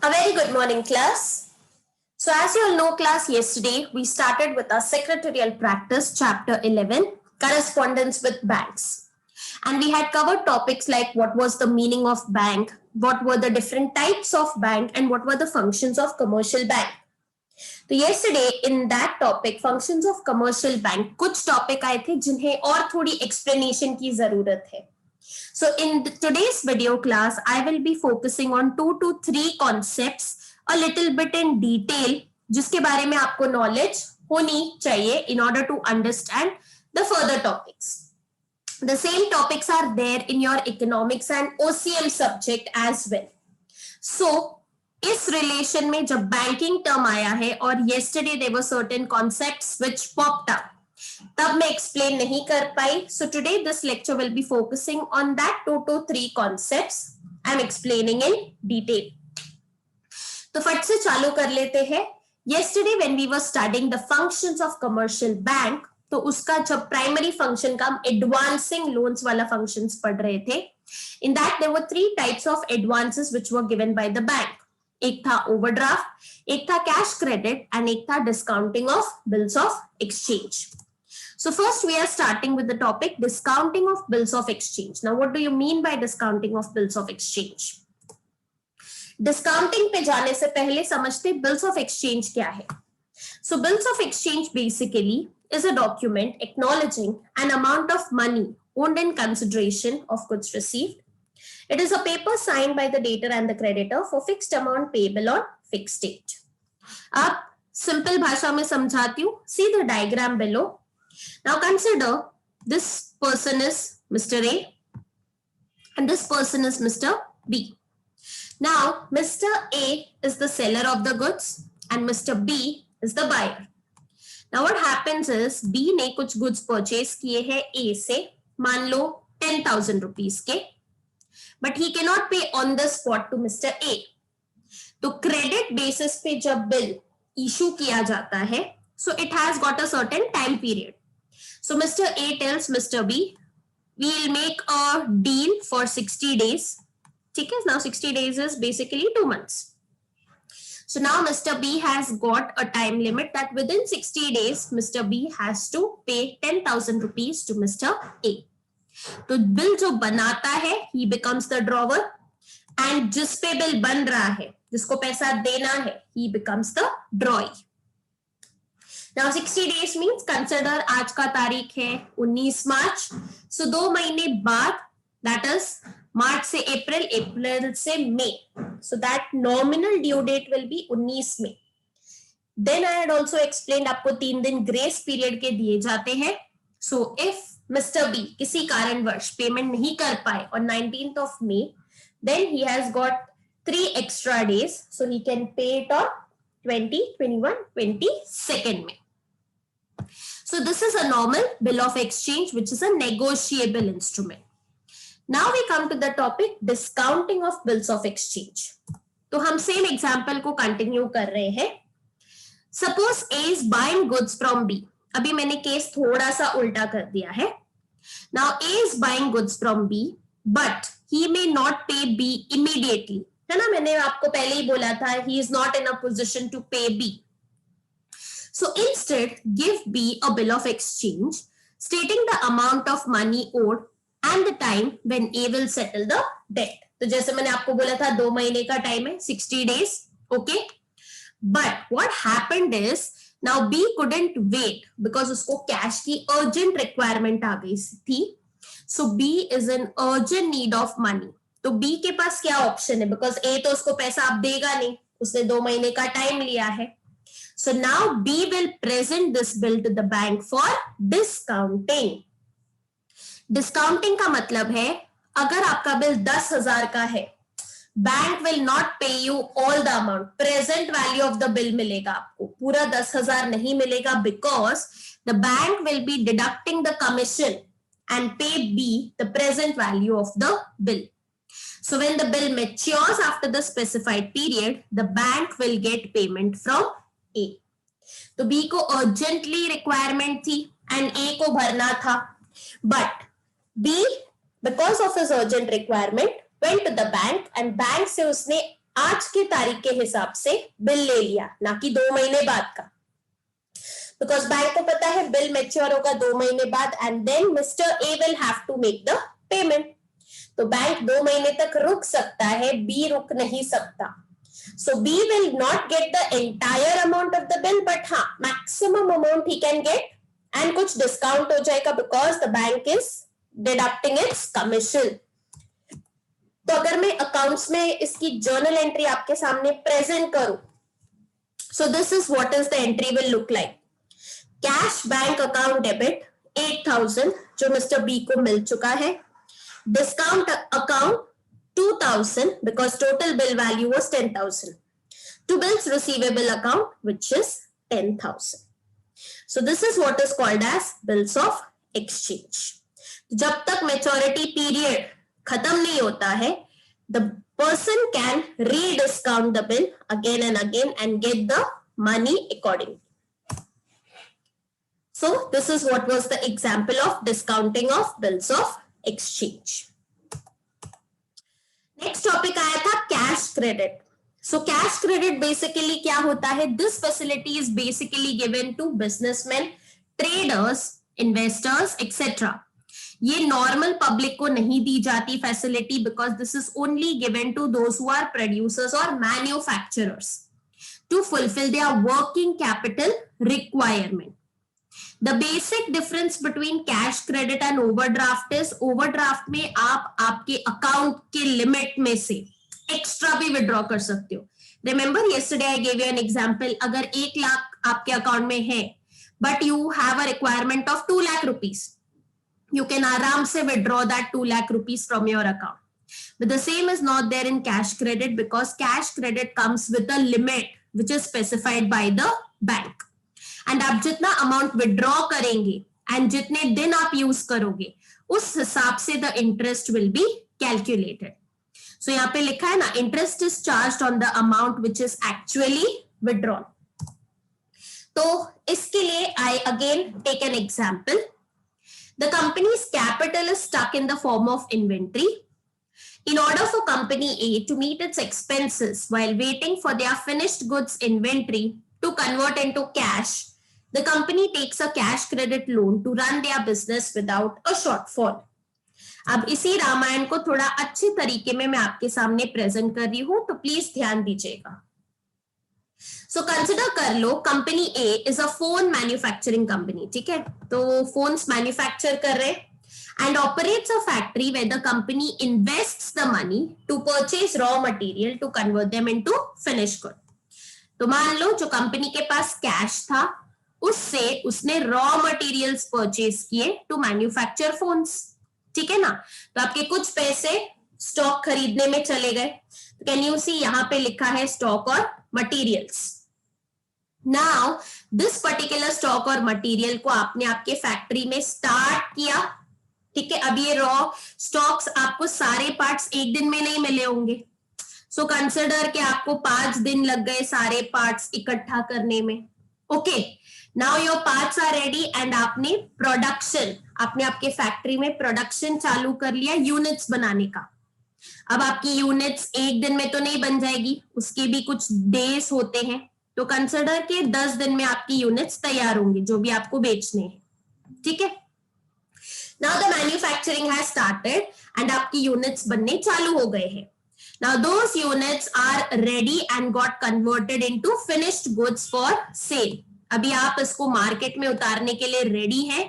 A very good morning, class. So as you all know, class, yesterday we started with our secretarial practice, chapter 11, correspondence with banks. And we had covered topics like what was the meaning of bank, what were the different types of bank, and what were the functions of commercial bank. तो yesterday in that topic, functions of commercial bank, कुछ topic आए थे जिन्हें और थोड़ी explanation की जरूरत है. So in today's video class, I will be focusing on 2 to 3 concepts a little bit in detail, जिसके बारे में आपको knowledge होनी चाहिए in order to understand the further topics. The same topics are there in your economics and OCM subject as well. So इस relation में जब banking term आया है और yesterday there were certain concepts which popped up, तब मैं explain नहीं कर पाई. So today this lecture will be focusing on that 2 to 3 concepts I'm explaining in detail. तो फट से चालू कर लेते हैं. Yesterday when we were studying the functions of commercial bank, तो उसका जब primary function का हम advancing loans वाला functions पढ़ रहे थे, in that there were 3 types of advances which were given by the bank. एक था overdraft, एक था cash credit, and एक था discounting of bills of exchange. So first we are starting with the topic discounting of bills of exchange. Now what do you mean by discounting of bills of exchange? Discounting पे जाने से पहले समझते bills of exchange क्या है. So bills of exchange basically is a document acknowledging an amount of money owned in consideration of goods received. It is a paper signed by the debtor and the creditor for fixed amount payable on fixed date. अब simple भाषा में समझाती हूँ. See the diagram below. Now consider this person is Mr. A and this person is Mr. B. Now Mr. A is the seller of the goods and Mr. B is the buyer. Now what happens is B ने कुछ goods purchase किए हैं A से, मान लो 10,000 rupees के, but he cannot pay on the spot to Mr. A. तो credit basis पे जब bill issue किया जाता है, so it has got a certain time period. So Mr. A tells Mr. B, we will make a deal for 60 days. ठीक है? Now 60 days is basically 2 months. So now Mr. B has got a time limit that within 60 days, Mr. B has to pay 10,000 rupees to Mr. A. तो bill जो बनाता है, he becomes the drawer, and जिस पे bill बन रहा है, जिसको पैसा देना है, he becomes the drawee. Now 60 days means consider आज का तारीख है 19 मार्च. So 2 महीने बाद, that is मार्च से अप्रैल, अप्रैल से मई. So that nominal due date will be 19 May. Then I had also explained आपको 3 दिन grace period के दिए जाते हैं. So if Mr. B किसी कारणवश पेमेंट नहीं कर पाए on 19th of May, then he has got 3 extra days. So he can pay it on 20, 21, 22nd May. So this is a normal bill of exchange, which is a negotiable instrument. Now we come to the topic discounting of bills of exchange. तो हम same example को continue कर रहे हैं. Suppose A is buying goods from B. अभी मैंने case थोड़ा सा उल्टा कर दिया है. Now A is buying goods from B, but he may not pay B immediately. है ना, मैंने आपको पहले ही बोला था, he is not in a position to pay B. So instead, give B a bill of exchange stating the amount of money owed and the time when A will settle the debt. तो जैसे मैंने आपको बोला था 2 महीने का time है, 60 days, okay? But what happened is now B couldn't wait because उसको cash की urgent requirement आ गई थी. So B is in urgent need of money. तो B के पास क्या option है? Because A तो उसको पैसा अब देगा नहीं, उसने 2 महीने का टाइम लिया है. So now B will present this bill to the bank for discounting. Discounting का मतलब है अगर आपका बिल 10,000 का है, bank will not pay you all the amount. Present value of the bill मिलेगा आपको, पूरा 10,000 नहीं मिलेगा because the bank will be deducting the commission and pay B the present value of the bill. So when the bill matures after the specified period, the bank will get payment from A. तो B को urgently requirement थी and A को भरना था, but B because of his urgent requirement went to the bank and bank से उसने आज के तारीख के हिसाब से बिल ले लिया, ना कि 2 महीने बाद का, बिकॉज बैंक को पता है बिल मैच्योर होगा 2 महीने बाद and then Mister A will have to make the payment. तो बैंक 2 महीने तक रुक सकता है, बी रुक नहीं सकता। So B will not get the entire amount of the bill, but हाँ maximum amount he can get and कुछ डिस्काउंट हो जाएगा because the bank is deducting its commission. तो अगर मैं अकाउंट्स में इसकी जर्नल एंट्री आपके सामने प्रेजेंट करूं, so this is what is the entry will look like. Cash bank account debit 8,000 जो मिस्टर बी को मिल चुका है, discount account 2,000 because total bill value was 10,000 to bills receivable account which is 10,000. So this is what is called as bills of exchange. जब तक maturity period खत्म नहीं होता है, the person can rediscount the bill again and again and get the money accordingly. So this is what was the example of discounting of bills of exchange. Next topic आया था cash credit. So cash credit basically क्या होता है? This facility is basically given to businessman, traders, investors etcetera. ये normal public को नहीं दी जाती facility because this is only given to those who are producers और manufacturers to fulfil their working capital requirement. The basic difference between cash credit and overdraft is overdraft में आप आपके account के limit में से एक्स्ट्रा भी withdraw कर सकते हो। Remember yesterday I gave you an example, अगर 1 लाख आपके अकाउंट में है but you have a requirement of 2 lakh rupees, you can आराम से withdraw that 2 lakh rupees from your account. But the same is not there in cash credit because cash credit comes with a limit which is specified by the bank. And आप जितना amount withdraw करेंगे and जितने दिन आप use करोगे उस हिसाब से the interest will be calculated. So यहाँ पे लिखा है ना, interest is charged on the amount which is actually withdrawn. तो इसके लिए I again take an example. The company's capital is stuck in the form of inventory. In order for company A to meet its expenses while waiting for their finished goods inventory to convert into cash, the company takes a cash credit loan to run their business without a shortfall. अब इसी रामायण को थोड़ा अच्छे तरीके में मैं आपके सामने प्रेजेंट कर रही हूं, तो प्लीज ध्यान दीजिएगा। सो कंसिडर कर लो company A is a phone manufacturing company, ठीक है? तो फोन्स मैन्युफैक्चर कर रहे and operates a factory where the company invests the money to purchase raw material to convert them into finished good. तो मान लो जो कंपनी के पास कैश था उससे उसने रॉ मटेरियल्स परचेज किए टू मैन्युफैक्चर फोन्स, ठीक है ना? तो आपके कुछ पैसे स्टॉक खरीदने में चले गए। तो कैन यू सी यहाँ पे लिखा है स्टॉक और materials. Now this particular stock और मटेरियल को आपने आपके फैक्ट्री में स्टार्ट किया, ठीक है? अब ये रॉ स्टॉक्स आपको सारे पार्ट्स एक दिन में नहीं मिले होंगे। सो कंसिडर कि आपको 5 दिन लग गए सारे पार्ट्स इकट्ठा करने में। Okay, now your parts are ready and आपने प्रोडक्शन, आपने आपके फैक्ट्री में प्रोडक्शन चालू कर लिया यूनिट्स बनाने का। अब आपकी यूनिट्स एक दिन में तो नहीं बन जाएगी, उसके भी कुछ डेज होते हैं। तो कंसिडर के 10 दिन में आपकी यूनिट्स तैयार होंगी जो भी आपको बेचने हैं, ठीक है? Now the manufacturing has started and आपकी यूनिट्स बनने चालू हो गए हैं। Now those units are ready and got converted into finished goods for sale. अभी आप इसको मार्केट में उतारने के लिए रेडी है।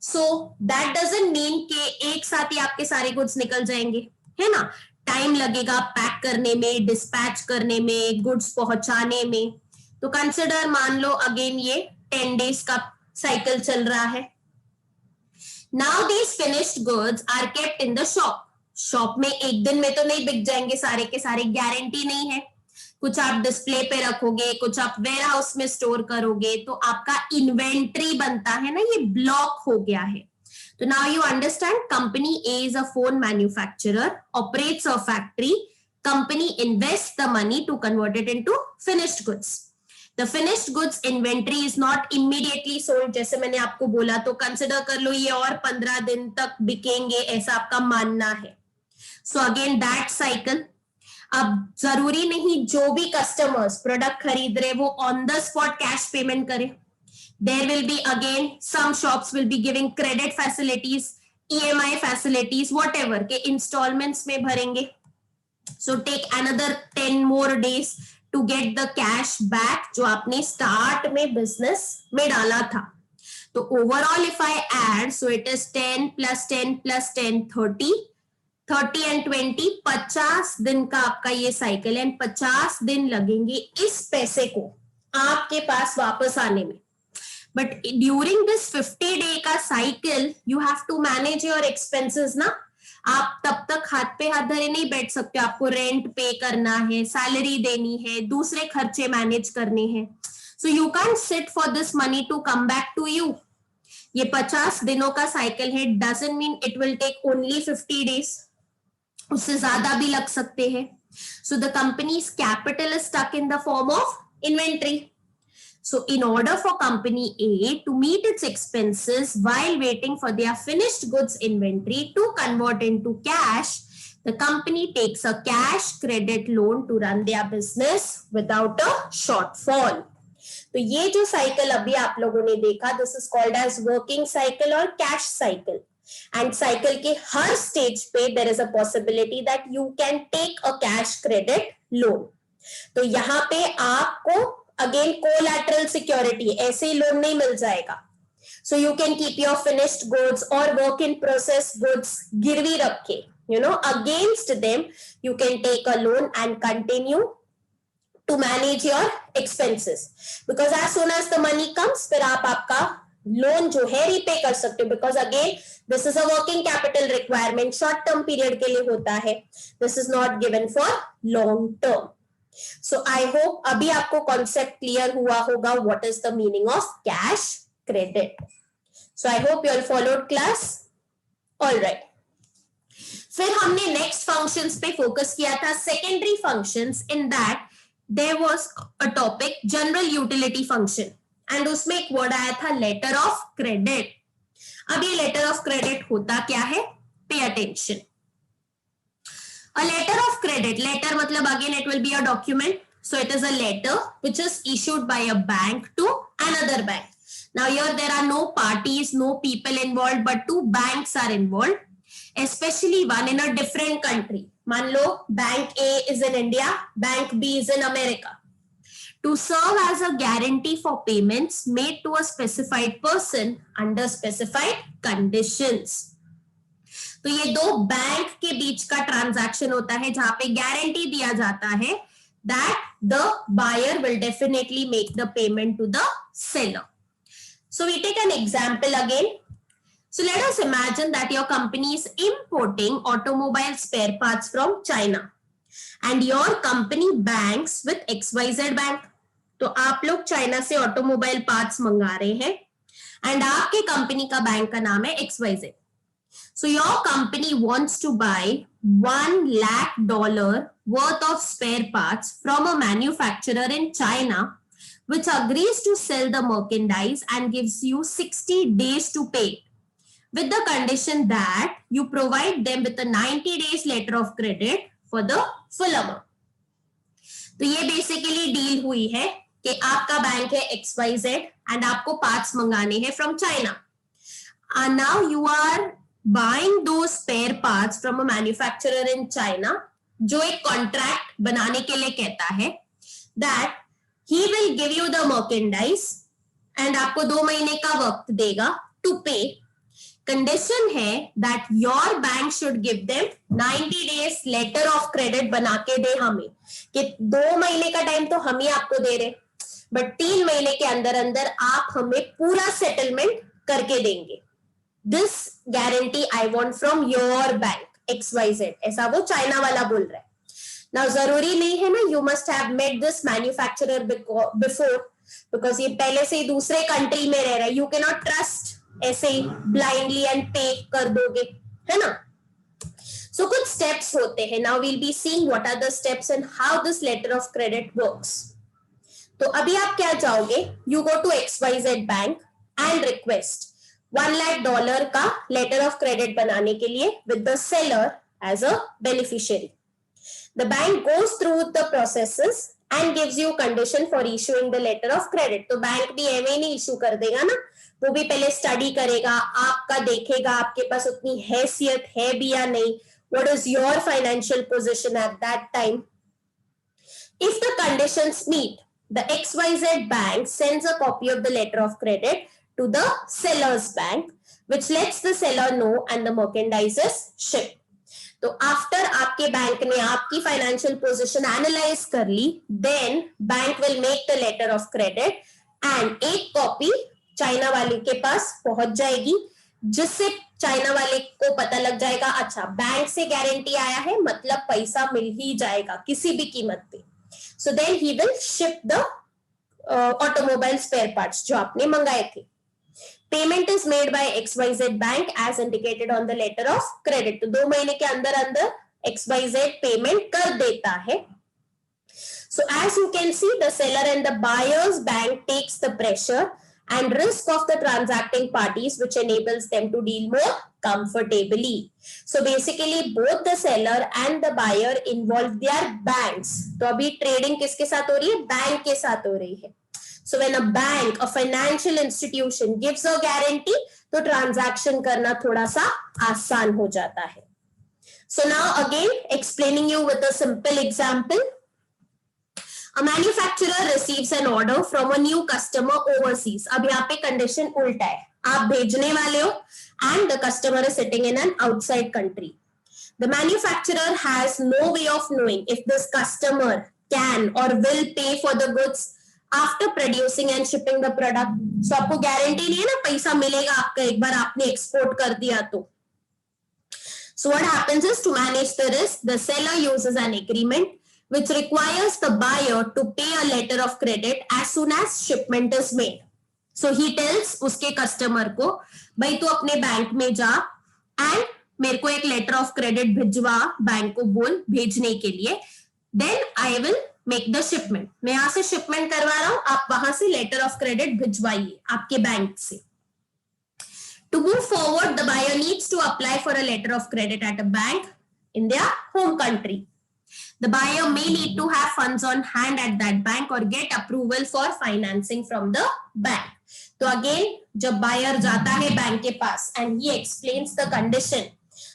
So that doesn't mean कि एक साथ ही आपके सारे गुड्स निकल जाएंगे, है ना? टाइम लगेगा पैक करने में, डिस्पैच करने में, गुड्स पहुंचाने में। तो कंसिडर मान लो अगेन ये 10 डेज का साइकिल चल रहा है। Now these finished goods are kept in the shop. Shop में एक दिन में तो नहीं बिक जाएंगे सारे के सारे, गारंटी नहीं है। कुछ आप डिस्प्ले पे रखोगे, कुछ आप वेयर हाउस में स्टोर करोगे, तो आपका इन्वेंट्री बनता है ना, ये ब्लॉक हो गया है। तो now you understand, company A is a phone manufacturer, operates a factory, company invest the money to convert it into finished goods. The finished goods inventory is not immediately sold, जैसे मैंने आपको बोला, तो consider कर लो ये और 15 दिन तक बिकेंगे, ऐसा आपका मानना है। So again that cycle, अब जरूरी नहीं जो भी कस्टमर्स प्रोडक्ट खरीद रहे वो on the spot cash payment करे. There will be again some shops will be giving credit facilities, EMI facilities, whatever के installments में भरेंगे. So take another 10 more days to get the cash back जो आपने start में business में डाला था. तो overall if I add, so it is 10 plus 10 plus 10 30 and 20 50 दिन का आपका ये साइकिल है. 50 दिन लगेंगे इस पैसे को आपके पास वापस आने में. But during this 50 day का cycle, you have to manage your expenses ना. आप तब तक हाथ पे हाथ धरे नहीं बैठ सकते. आपको रेंट पे करना है, सैलरी देनी है, दूसरे खर्चे मैनेज करने हैं. So you can't sit for this money to come back to you. ये 50 दिनों का साइकिल है. Doesn't mean it will take only 50 days. उससे ज्यादा भी लग सकते हैं. So the company's capital is stuck in the form of inventory. So in order for company A to meet its expenses while waiting for their finished goods inventory to convert into cash, the company takes a cash credit loan to run their business without a shortfall. तो ये जो cycle अभी आप लोगों ने देखा, this is called as working cycle or cash cycle. And cycle के हर stage पे there is a possibility that you can take a cash credit loan. तो यहाँ पे आपको अगेन कोलैटरल सिक्योरिटी ऐसे ही लोन नहीं मिल जाएगा. So you can keep your finished goods और वर्क इन प्रोसेस गुड्स गिरवी रख के, you know, against them you can take a loan and continue to manage your expenses. Because as soon as the money comes फिर आप आपका loan जो है repay कर सकते हो. Because again this is a working capital requirement, short term period के लिए होता है. This is not given for long term. So I hope अभी आपको concept clear हुआ होगा what is the meaning of cash credit. So I hope you all followed class. All right. फिर हमने next functions पे focus किया था, secondary functions. In that there was a topic general utility function and उसमें एक word आया था letter of credit. अब ये letter of credit होता क्या है? Pay attention. A letter of credit, letter मतलब again it will be a document. So it is a letter which is issued by a bank to another bank. Now here there are no parties, no people involved, but two banks are involved, especially one in a different country. मान लो bank A is in India, bank B is in America. To serve as a guarantee for payments made to a specified person under specified conditions. तो ये दो bank के बीच का transaction होता है जहां पे गारंटी दिया जाता है that the buyer will definitely make the payment to the seller. So we take an example again. So let us imagine that your company is importing automobile spare parts from China and your company banks with XYZ bank. तो आप लोग China से automobile parts मंगा रहे हैं and आपके company का bank का नाम है XYZ. So your company wants to buy $1 lakh worth of spare parts from a manufacturer in China, which agrees to sell the merchandise and gives you 60 days to pay, with the condition that you provide them with a 90 days letter of credit for the full amount. तो ये basically deal हुई है कि आपका bank है XYZ and आपको parts मंगाने हैं from China. Now you are buying those spare parts from a manufacturer in China, जो एक कॉन्ट्रैक्ट बनाने के लिए कहता है that he will give you the merchandise and आपको 2 महीने का वक्त देगा to pay. कंडीशन है that your bank should give them 90 days letter of credit बना के दे हमें, कि 2 महीने का टाइम तो हम ही आपको दे रहे, बट 3 महीने के अंदर अंदर आप हमें पूरा सेटलमेंट करके देंगे. This guarantee I want from your bank XYZ. ऐसा वो चाइना वाला बोल रहा है. Now जरूरी नहीं है ना you must have met this manufacturer before, because ये पहले से ही दूसरे कंट्री में रह रहा है. You cannot trust ऐसे ही blindly and pay कर दोगे, है ना. So कुछ steps होते हैं. Now we'll be seeing what are the steps and how this letter of credit works. तो अभी आप क्या चाहोगे? You go to XYZ bank and request $1 lakh का लेटर ऑफ क्रेडिट बनाने के लिए with the seller as a beneficiary. The bank goes through the processes and gives you condition for issuing the letter of credit. तो bank भी ऐਵੇਂ नहीं issue कर देगा ना, वो भी पहले स्टडी करेगा, आपका देखेगा आपके पास उतनी हैसियत है भी या नहीं, what is your financial position at that time. If the conditions meet, the XYZ bank sends a copy of the letter of credit to the seller's bank, which lets the seller know and the merchandise is shipped. तो after आपके bank ने आपकी financial position analyse कर ली, then bank will make the letter of credit and एक copy China वाले के पास पहुंच जाएगी, जिससे चाइना वाले को पता लग जाएगा अच्छा बैंक से गारंटी आया है मतलब पैसा मिल ही जाएगा किसी भी कीमत पे. So then he will ship the automobile spare parts जो आपने मंगाए थे. Payment is made by XYZ bank as indicated on the letter of credit. तो 2 महीने के अंदर अंदर XYZ पेमेंट कर देता है. So as you can see, the seller and the buyer's bank takes the pressure and risk of the transacting parties, which enables them to deal more comfortably. So basically both the seller and the buyer involve their banks. तो अभी trading किसके साथ हो रही है? Bank के साथ हो रही है. So when a bank, a financial institution gives a guarantee, तो transaction करना थोड़ा सा आसान हो जाता है. So now again explaining you with a simple example. A manufacturer receives an order from a new customer overseas. अब यहाँ पे condition उल्टा है. आप भेजने वाले हो and the customer is sitting in an outside country. The manufacturer has no way of knowing if this customer can or will pay for the goods after producing and shipping the product. So आपको guarantee नहीं है ना पैसा मिलेगा आपका एक बार आपने export कर दिया तो. So what happens is to manage the risk, the seller uses an agreement which requires the buyer to pay a letter of credit as soon as shipment is made. So he tells उसके customer को भाई तू अपने bank में जा and मेरे को एक लेटर ऑफ क्रेडिट भिजवा, बैंक को बोल भेजने के लिए, then I will make the shipment. मैं यहां से शिपमेंट करवा रहा हूं, आप वहां से लेटर ऑफ क्रेडिट भिजवाइए आपके बैंक से. To move forward, the buyer needs to apply for a letter of credit at a bank in their home country. The buyer may need to have funds on hand at that bank or get approval for financing from the bank. तो again जब buyer जाता है bank के पास and he explains the condition,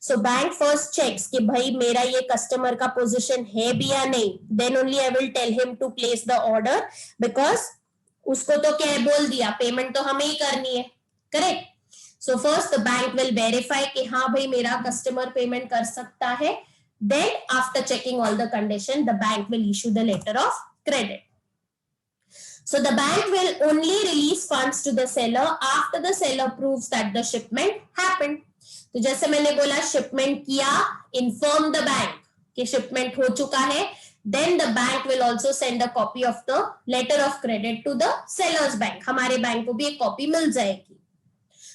so bank first checks कि भाई मेरा ये customer का पोजीशन है भी या नहीं, then only I will tell him to place the order because उसको तो क्या बोल दिया पेमेंट तो हमें ही करनी है, correct. So first the bank will verify कि हाँ भाई मेरा कस्टमर पेमेंट कर सकता है, then after checking all the condition the bank will issue the letter of credit. So the bank will only release funds to the seller after the seller proves that the shipment happened. तो जैसे मैंने बोला shipment किया, inform the bank कि shipment हो चुका है, then the bank will also send a copy of the letter of credit to the seller's bank. हमारे बैंक को भी एक कॉपी मिल जाएगी.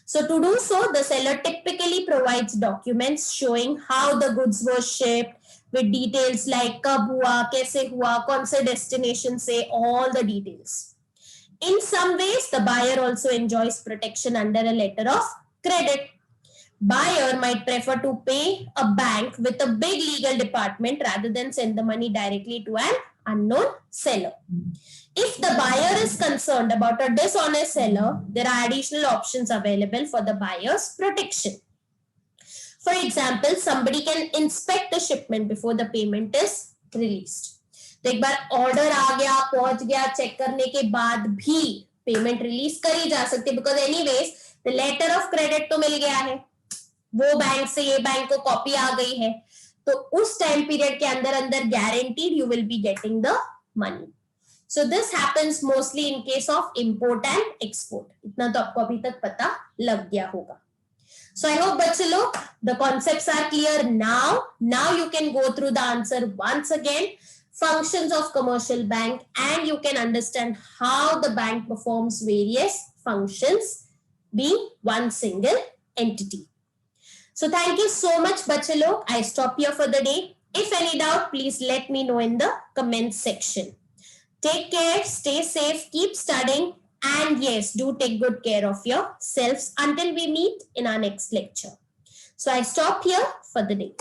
So to do so, the seller typically provides documents showing how the goods were shipped with details like कब हुआ, कैसे हुआ, कौन से destination से, all the details. In some ways, the buyer also enjoys protection under a letter of credit. Buyer might prefer to pay a bank with a big legal department rather than send the money directly to an unknown seller. If the buyer is concerned about a dishonest seller, there are additional options available for the buyer's protection. For example, somebody can inspect the shipment before the payment is released. तो एक बार order आ गया, पहुंच गया, check करने के बाद भी payment release करी जा सकती है because anyways the letter of credit तो मिल गया है, वो बैंक से ये बैंक को कॉपी आ गई है, तो उस टाइम पीरियड के अंदर अंदर guaranteed you will be getting the money. So this happens mostly in case of import and export. इतना तो आपको अभी तक पता लग गया होगा. So I hope बच्चे लोग the concepts are clear now. Now you can go through the answer once again. Functions of commercial bank, and you can understand how the bank performs various functions being one single entity. So thank you so much बच्चे लोग. I stop here for the day. If any doubt, please let me know in the comment section. Take care, stay safe, keep studying. And yes, do take good care of yourselves until we meet in our next lecture. So I stop here for the day.